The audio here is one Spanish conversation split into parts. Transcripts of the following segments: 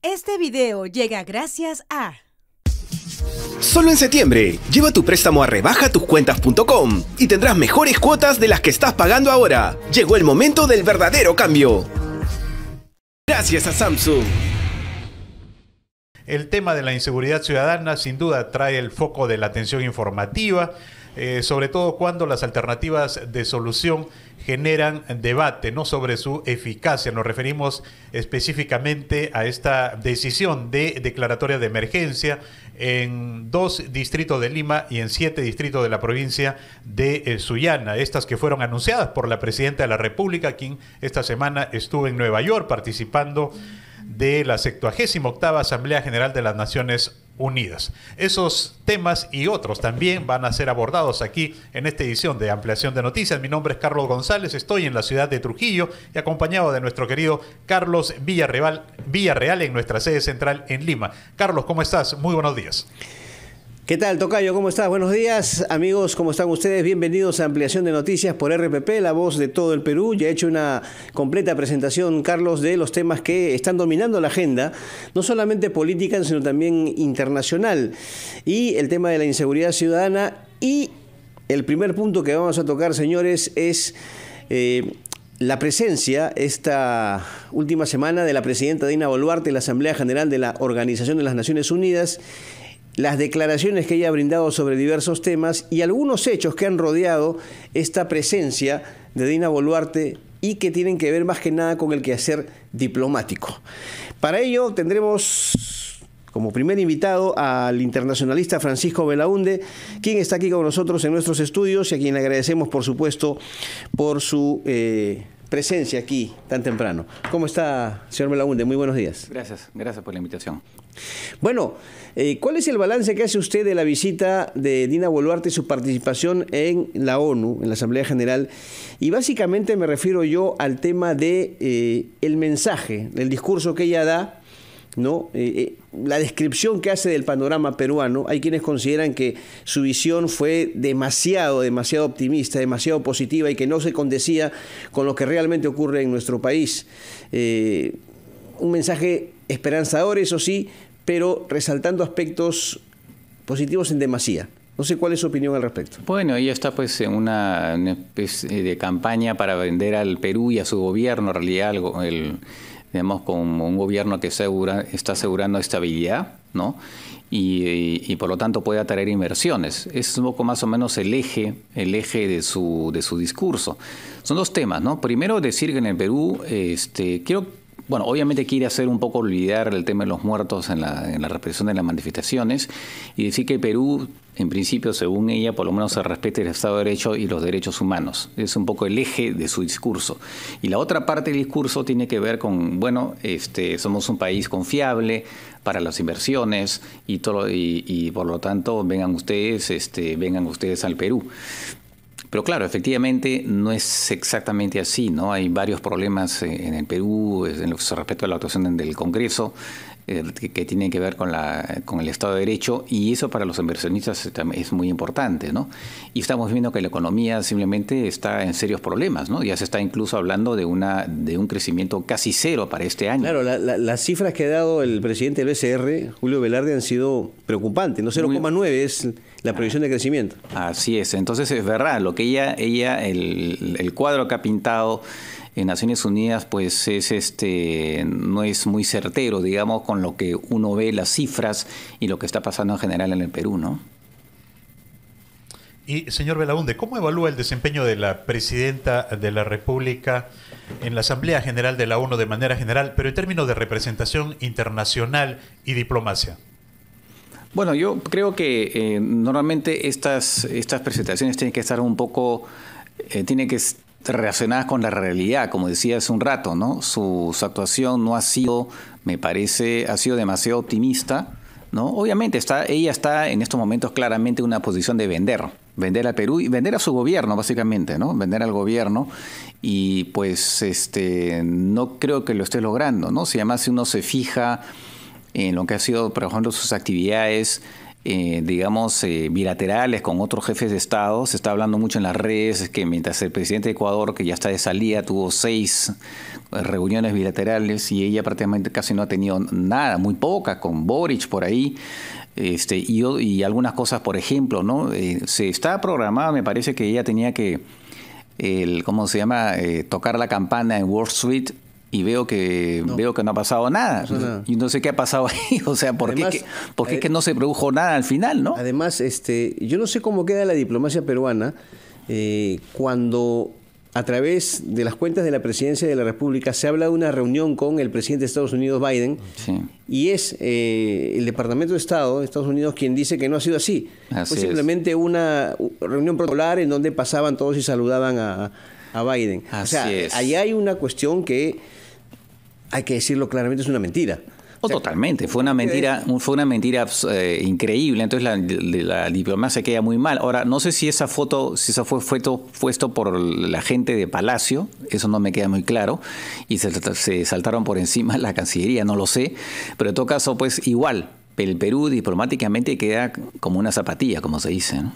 Este video llega gracias a... Solo en septiembre, lleva tu préstamo a rebajatucuentas.com y tendrás mejores cuotas de las que estás pagando ahora. Llegó el momento del verdadero cambio. Gracias a Samsung. El tema de la inseguridad ciudadana sin duda trae el foco de la atención informativa, sobre todo cuando las alternativas de solución generan debate, no sobre su eficacia. Nos referimos específicamente a esta decisión de declaratoria de emergencia en 2 distritos de Lima y en 7 distritos de la provincia de Sullana, estas que fueron anunciadas por la Presidenta de la República, quien esta semana estuvo en Nueva York participando de la 78ª Asamblea General de las Naciones Unidas. Esos temas y otros también van a ser abordados aquí en esta edición de Ampliación de Noticias. Mi nombre es Carlos González, estoy en la ciudad de Trujillo y acompañado de nuestro querido Carlos Villarreal en nuestra sede central en Lima. Carlos, ¿cómo estás? Muy buenos días. ¿Qué tal, tocayo? ¿Cómo estás? Buenos días, amigos. ¿Cómo están ustedes? Bienvenidos a Ampliación de Noticias por RPP, la voz de todo el Perú. Ya he hecho una completa presentación, Carlos, de los temas que están dominando la agenda, no solamente política, sino también internacional. Y el tema de la inseguridad ciudadana. Y el primer punto que vamos a tocar, señores, es la presencia esta última semana de la presidenta Dina Boluarte en la Asamblea General de la Organización de las Naciones Unidas, las declaraciones que ella ha brindado sobre diversos temas y algunos hechos que han rodeado esta presencia de Dina Boluarte y que tienen que ver más que nada con el quehacer diplomático. Para ello tendremos como primer invitado al internacionalista Francisco Belaúnde, quien está aquí con nosotros en nuestros estudios y a quien le agradecemos, por supuesto, por su presencia aquí tan temprano. ¿Cómo está, señor Belaúnde? Muy buenos días. Gracias por la invitación. Bueno, ¿cuál es el balance que hace usted de la visita de Dina Boluarte y su participación en la ONU, en la Asamblea General? Y básicamente me refiero yo al tema de el mensaje, el discurso que ella da, ¿no? La descripción que hace del panorama peruano. Hay quienes consideran que su visión fue demasiado optimista, demasiado positiva y que no se condecía con lo que realmente ocurre en nuestro país. Un mensaje esperanzador, eso sí, pero resaltando aspectos positivos en demasía. No sé cuál es su opinión al respecto. Bueno, ella está pues en una especie de campaña para vender al Perú y a su gobierno, en realidad, digamos, como un gobierno que está asegurando estabilidad, ¿no? Y por lo tanto puede atraer inversiones. Es un poco más o menos el eje de su discurso. Son 2 temas, ¿no? Primero, decir que en el Perú, bueno, obviamente quiere hacer un poco olvidar el tema de los muertos en la represión de las manifestaciones y decir que el Perú, en principio, según ella, por lo menos se respete el Estado de Derecho y los derechos humanos. Es un poco el eje de su discurso. Y la otra parte del discurso tiene que ver con, bueno, somos un país confiable para las inversiones y por lo tanto vengan ustedes al Perú. Pero claro, efectivamente no es exactamente así, ¿no? Hay varios problemas en el Perú en lo que se respecta a la actuación del Congreso que tienen que ver con el Estado de Derecho, y eso para los inversionistas es muy importante, ¿no? Y estamos viendo que la economía simplemente está en serios problemas, ¿no? Ya se está incluso hablando de un crecimiento casi cero para este año. Claro, las cifras que ha dado el presidente del BCR, Julio Velarde, han sido preocupantes, ¿no? 0,9 es la previsión de crecimiento. Así es, entonces es verdad, lo que el cuadro que ha pintado en Naciones Unidas pues no es muy certero, digamos, con lo que uno ve las cifras y lo que está pasando en general en el Perú, ¿no? Y, señor Belaúnde, ¿cómo evalúa el desempeño de la Presidenta de la República en la Asamblea General de la ONU de manera general, pero en términos de representación internacional y diplomacia? Bueno, yo creo que normalmente estas presentaciones tienen que estar un poco, relacionadas con la realidad, como decía hace un rato, ¿no? Su actuación no ha sido, me parece, ha sido demasiado optimista, ¿no? Obviamente ella está en estos momentos claramente en una posición de vender al Perú y vender a su gobierno, básicamente, ¿no? Vender al gobierno, y pues no creo que lo esté logrando, ¿no? Si además uno se fija en lo que ha sido, por ejemplo, sus actividades bilaterales con otros jefes de Estado. Se está hablando mucho en las redes que mientras el presidente de Ecuador, que ya está de salida, tuvo 6 reuniones bilaterales y ella prácticamente casi no ha tenido nada, muy poca, con Boric por ahí. Y algunas cosas, por ejemplo, ¿no? Se está programada, me parece que ella tenía que, tocar la campana en Wall Street, y veo que no ha pasado nada. Y no sé qué ha pasado ahí. O sea, ¿por qué es que no se produjo nada al final, no? Además, yo no sé cómo queda la diplomacia peruana cuando a través de las cuentas de la Presidencia de la República se habla de una reunión con el presidente de Estados Unidos, Biden, sí, y es el Departamento de Estado de Estados Unidos quien dice que no ha sido así. Fue simplemente una reunión protocolar en donde pasaban todos y saludaban a Biden. Así es. Ahí hay una cuestión que, hay que decirlo claramente, es una mentira. Totalmente, fue una mentira increíble. Entonces la diplomacia queda muy mal. Ahora, no sé si esa foto fue puesto por la gente de Palacio, eso no me queda muy claro, y se saltaron por encima la Cancillería, no lo sé, pero en todo caso, pues igual, el Perú diplomáticamente queda como una zapatilla, como se dice, ¿no?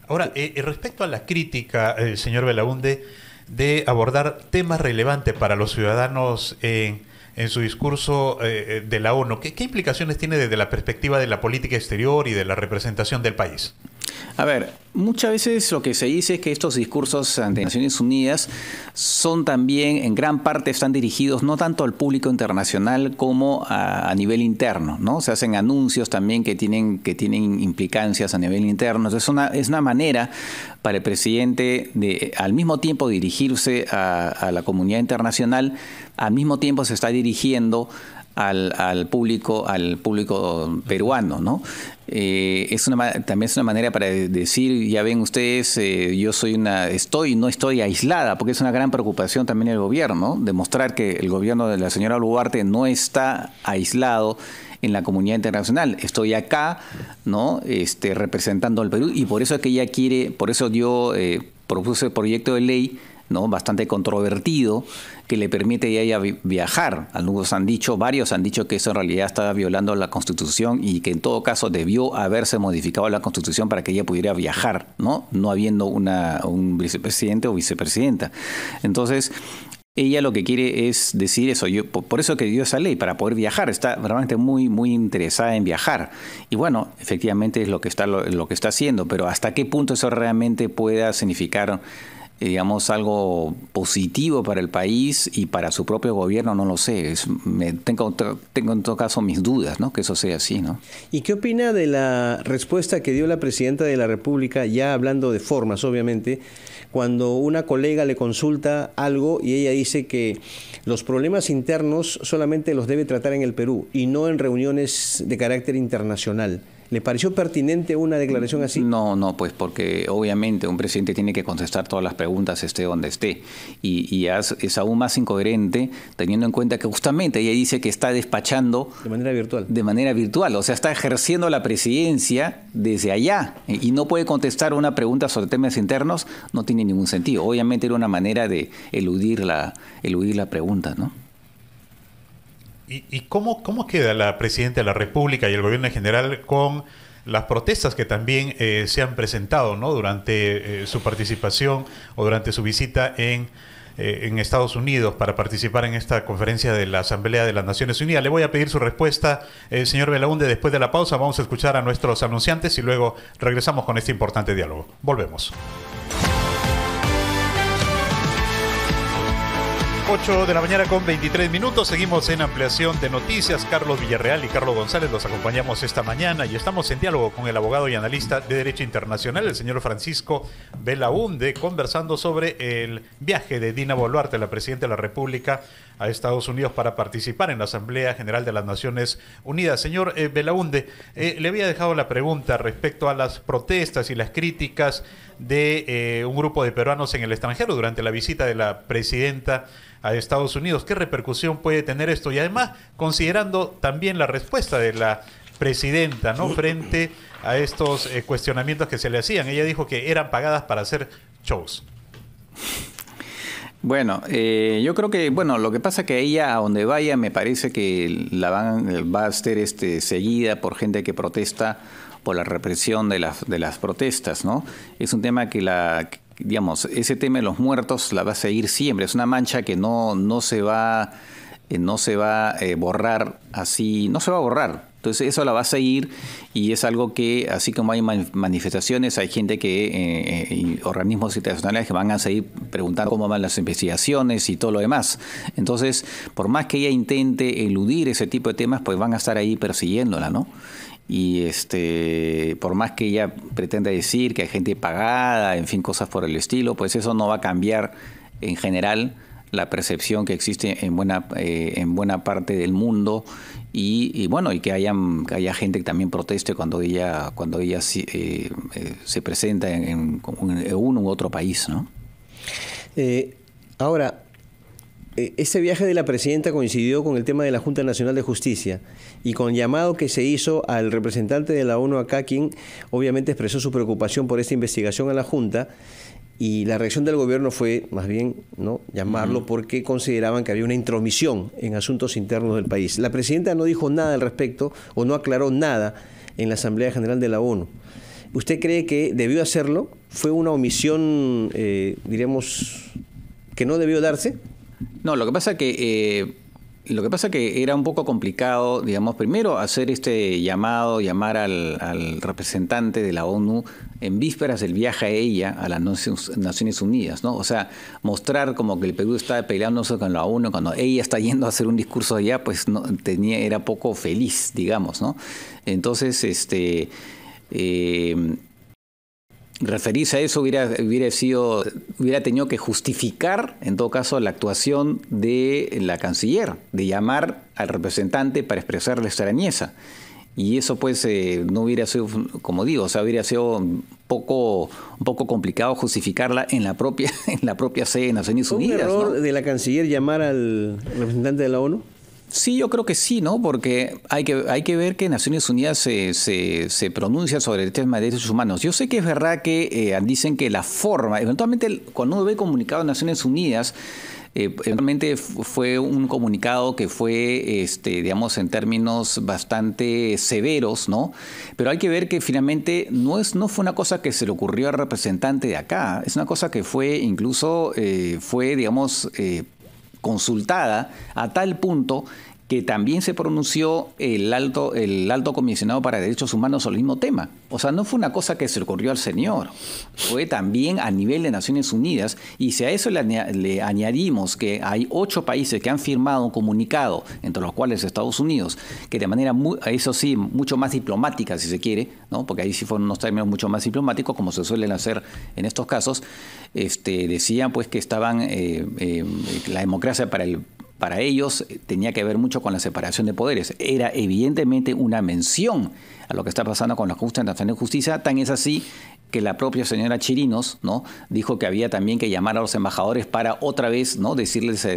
Ahora, respecto a la crítica, señor Belaúnde, de abordar temas relevantes para los ciudadanos en su discurso de la ONU, ¿qué implicaciones tiene desde la perspectiva de la política exterior y de la representación del país? A ver, muchas veces lo que se dice es que estos discursos ante Naciones Unidas son también, en gran parte, están dirigidos no tanto al público internacional como a nivel interno, ¿no? Se hacen anuncios también que tienen implicancias a nivel interno. Entonces es una manera para el presidente de, al mismo tiempo, dirigirse a la comunidad internacional, al mismo tiempo se está dirigiendo al público peruano, ¿no? También es una manera para decir, ya ven ustedes, yo no estoy aislada, porque es una gran preocupación también del gobierno, demostrar que el gobierno de la señora Boluarte no está aislado en la comunidad internacional. Estoy acá, ¿no? Representando al Perú, y por eso es que ella quiere, por eso yo propuse el proyecto de ley, ¿no? Bastante controvertido, que le permite a ella viajar. Varios han dicho que eso en realidad estaba violando la Constitución y que en todo caso debió haberse modificado la Constitución para que ella pudiera viajar, ¿no? No habiendo un vicepresidente o vicepresidenta. Entonces, ella lo que quiere es decir eso. Por eso que dio esa ley, para poder viajar. Está realmente muy, muy interesada en viajar. Y bueno, efectivamente es lo que está haciendo, pero ¿hasta qué punto eso realmente pueda significar, digamos, algo positivo para el país y para su propio gobierno? No lo sé. Tengo en todo caso mis dudas, ¿no? Que eso sea así, ¿no? ¿Y qué opina de la respuesta que dio la presidenta de la República, ya hablando de formas, obviamente, cuando una colega le consulta algo y ella dice que los problemas internos solamente los debe tratar en el Perú y no en reuniones de carácter internacional? ¿Le pareció pertinente una declaración así? No, pues porque obviamente un presidente tiene que contestar todas las preguntas esté donde esté. Y es aún más incoherente teniendo en cuenta que justamente ella dice que está despachando de manera virtual. De manera virtual, o sea, está ejerciendo la presidencia desde allá y no puede contestar una pregunta sobre temas internos, no tiene ningún sentido. Obviamente era una manera de eludir la pregunta, ¿no? ¿Y cómo queda la Presidenta de la República y el gobierno en general con las protestas que también se han presentado, ¿no? Durante su participación o durante su visita en Estados Unidos para participar en esta conferencia de la Asamblea de las Naciones Unidas? Le voy a pedir su respuesta, señor Belaúnde, después de la pausa. Vamos a escuchar a nuestros anunciantes y luego regresamos con este importante diálogo. Volvemos. 8 de la mañana con 23 minutos. Seguimos en ampliación de noticias. Carlos Villarreal y Carlos González los acompañamos esta mañana y estamos en diálogo con el abogado y analista de Derecho Internacional, el señor Francisco Belaúnde, conversando sobre el viaje de Dina Boluarte, la Presidenta de la República, a Estados Unidos para participar en la Asamblea General de las Naciones Unidas. Señor Belaúnde, le había dejado la pregunta respecto a las protestas y las críticas de un grupo de peruanos en el extranjero durante la visita de la Presidenta a Estados Unidos. ¿Qué repercusión puede tener esto? Y además, considerando también la respuesta de la Presidenta, ¿no?, frente a estos cuestionamientos que se le hacían. Ella dijo que eran pagadas para hacer shows. Bueno, yo creo que, bueno, lo que pasa es que ella, a donde vaya, me parece que va a ser seguida por gente que protesta por la represión de las protestas, ¿no? Es un tema que digamos, ese tema de los muertos la va a seguir siempre. Es una mancha que no se va a borrar así, no se va a borrar. Entonces eso la va a seguir y es algo que, así como hay manifestaciones, hay gente y organismos internacionales que van a seguir preguntando cómo van las investigaciones y todo lo demás. Entonces, por más que ella intente eludir ese tipo de temas, pues van a estar ahí persiguiéndola, ¿no? Y por más que ella pretenda decir que hay gente pagada, en fin, cosas por el estilo, pues eso no va a cambiar en general la percepción que existe en buena parte del mundo y bueno, y que haya gente que también proteste cuando ella se presenta en uno u otro país, ¿no? Ahora, este viaje de la presidenta coincidió con el tema de la Junta Nacional de Justicia y con llamado que se hizo al representante de la ONU acá, quien obviamente expresó su preocupación por esta investigación a la Junta. Y la reacción del gobierno fue, más bien, ¿no?, llamarlo porque consideraban que había una intromisión en asuntos internos del país. La presidenta no dijo nada al respecto o no aclaró nada en la Asamblea General de la ONU. ¿Usted cree que debió hacerlo? ¿Fue una omisión, diríamos, que no debió darse? No, lo que pasa que era un poco complicado, digamos, primero hacer llamar al representante de la ONU en vísperas del viaje a ella, a las Naciones Unidas, ¿no? O sea, mostrar como que el Perú está peleándose con la ONU, cuando ella está yendo a hacer un discurso allá, pues era poco feliz, digamos, ¿no? Entonces, referirse a eso hubiera tenido que justificar, en todo caso, la actuación de la canciller, de llamar al representante para expresar la extrañeza. Y eso pues no hubiera sido, como digo, o sea, hubiera sido un poco complicado justificarla en la propia sede de Naciones Unidas. ¿Fue un error, ¿no?, de la canciller llamar al representante de la ONU? Sí, yo creo que sí, ¿no? Porque hay que ver que Naciones Unidas se pronuncia sobre el tema de derechos humanos. Yo sé que es verdad que dicen que la forma, eventualmente cuando uno ve comunicado de Naciones Unidas, eventualmente fue un comunicado que fue, digamos, en términos bastante severos, ¿no? Pero hay que ver que finalmente no fue una cosa que se le ocurrió al representante de acá, es una cosa que fue incluso, digamos, consultada a tal punto que también se pronunció el alto comisionado para derechos humanos sobre el mismo tema. O sea, no fue una cosa que se le ocurrió al señor, fue también a nivel de Naciones Unidas, y si a eso le añadimos que hay 8 países que han firmado un comunicado, entre los cuales Estados Unidos, que de manera, eso sí, mucho más diplomática, si se quiere, ¿no?, porque ahí sí fueron unos términos mucho más diplomáticos, como se suelen hacer en estos casos, decían pues que estaban la democracia para ellos tenía que ver mucho con la separación de poderes. Era evidentemente una mención a lo que está pasando con la Junta Nacional de Justicia, tan es así que la propia señora Chirinos, ¿no?, dijo que había también que llamar a los embajadores para otra vez, ¿no?, decirles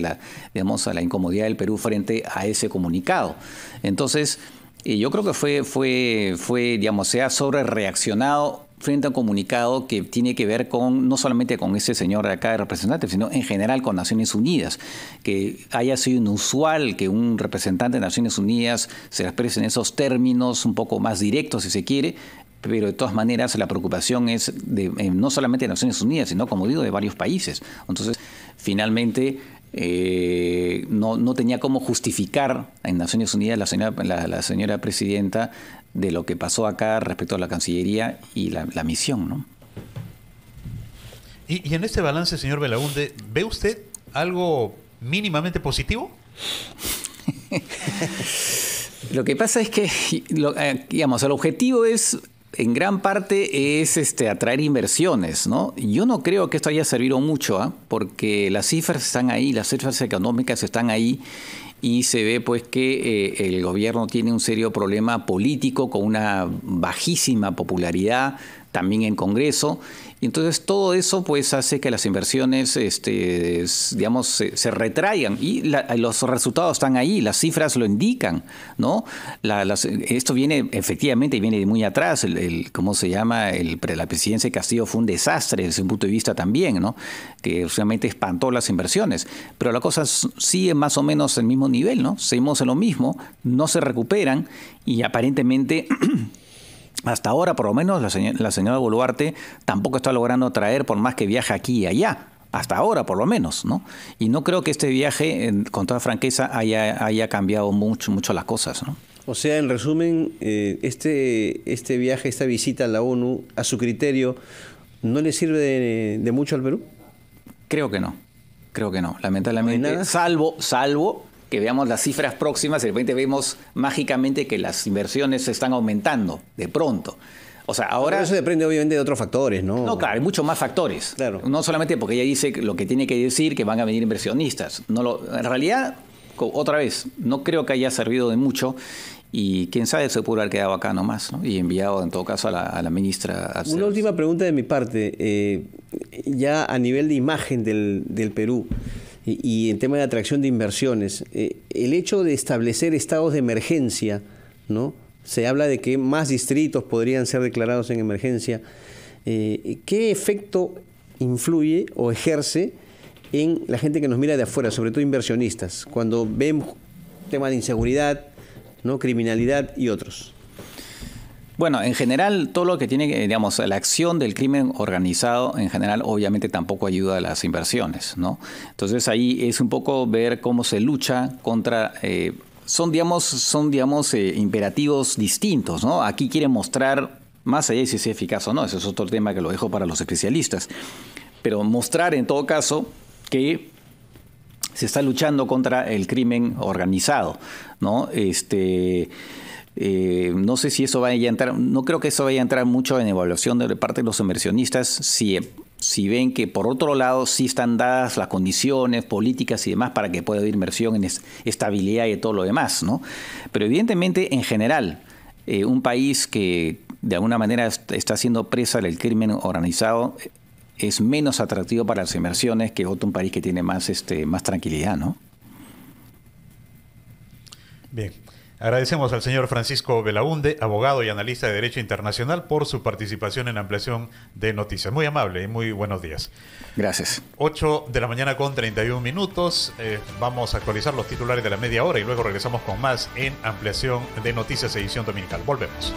digamos, a la incomodidad del Perú frente a ese comunicado. Entonces, yo creo que fue digamos, se ha sobrereaccionado frente a un comunicado que tiene que ver no solamente con ese señor de acá de representante, sino en general con Naciones Unidas, que haya sido inusual que un representante de Naciones Unidas se exprese en esos términos un poco más directos, si se quiere, pero de todas maneras la preocupación es no solamente de Naciones Unidas, sino, como digo, de varios países. Entonces, finalmente, no tenía cómo justificar en Naciones Unidas la señora presidenta de lo que pasó acá respecto a la Cancillería y la misión, ¿no? Y en este balance, señor Belaúnde, ¿ve usted algo mínimamente positivo? Lo que pasa es que, digamos, el objetivo en gran parte es atraer inversiones, ¿no? Yo no creo que esto haya servido mucho, porque las cifras están ahí, las cifras económicas están ahí, y se ve pues que el gobierno tiene un serio problema político con una bajísima popularidad, también en Congreso. Y entonces todo eso pues hace que las inversiones digamos se retraigan y los resultados están ahí, las cifras lo indican, ¿no? Esto viene efectivamente viene de muy atrás, ¿cómo se llama? La presidencia de Castillo fue un desastre desde un punto de vista también, ¿no? Que realmente espantó las inversiones, pero la cosa sigue más o menos al mismo nivel, ¿no? Seguimos en lo mismo, no se recuperan y aparentemente hasta ahora, por lo menos, la señora Boluarte tampoco está logrando atraer por más que viaja aquí y allá. Hasta ahora, por lo menos, ¿no? Y no creo que este viaje, con toda franqueza, haya cambiado mucho las cosas, ¿no? O sea, en resumen, este viaje, esta visita a la ONU, a su criterio, ¿no le sirve de mucho al Perú? Creo que no. Lamentablemente, ¿No hay nada? salvo que veamos las cifras próximas y de repente vemos mágicamente que las inversiones se están aumentando de pronto. O sea, ahora... Pero eso depende obviamente de otros factores, ¿no? No, claro, hay muchos más factores. Claro. No solamente porque ella dice lo que tiene que decir, que van a venir inversionistas. En realidad, otra vez, no creo que haya servido de mucho y quién sabe se pudo haber quedado acá nomás, ¿no? Y enviado en todo caso a la ministra. Una última pregunta de mi parte. Ya a nivel de imagen del Perú y en tema de atracción de inversiones, el hecho de establecer estados de emergencia, ¿no? Se habla de que más distritos podrían ser declarados en emergencia. ¿Qué efecto influye o ejerce en la gente que nos mira de afuera, sobre todo inversionistas, cuando ven temas de inseguridad, ¿no? Criminalidad y otros? Bueno, en general, todo lo que tiene, digamos, la acción del crimen organizado, en general, obviamente tampoco ayuda a las inversiones, ¿no? Entonces ahí es un poco ver cómo se lucha contra... Son imperativos distintos, ¿no? Aquí quieren mostrar, más allá de si es eficaz o no, ese es otro tema que lo dejo para los especialistas, pero mostrar en todo caso que se está luchando contra el crimen organizado, ¿no? No sé si eso vaya a entrar, no creo que eso vaya a entrar mucho en evaluación de parte de los inversionistas si ven que por otro lado sí están dadas las condiciones políticas y demás para que pueda haber inversión en estabilidad y todo lo demás, ¿no? Pero evidentemente en general un país que de alguna manera está siendo presa del crimen organizado es menos atractivo para las inversiones que otro país que tiene más tranquilidad, ¿no? Bien. Agradecemos al señor Francisco Belaunde, abogado y analista de Derecho Internacional, por su participación en Ampliación de Noticias. Muy amable y muy buenos días. Gracias. 8 de la mañana con 31 minutos. Vamos a actualizar los titulares de la media hora y luego regresamos con más en Ampliación de Noticias, edición dominical. Volvemos.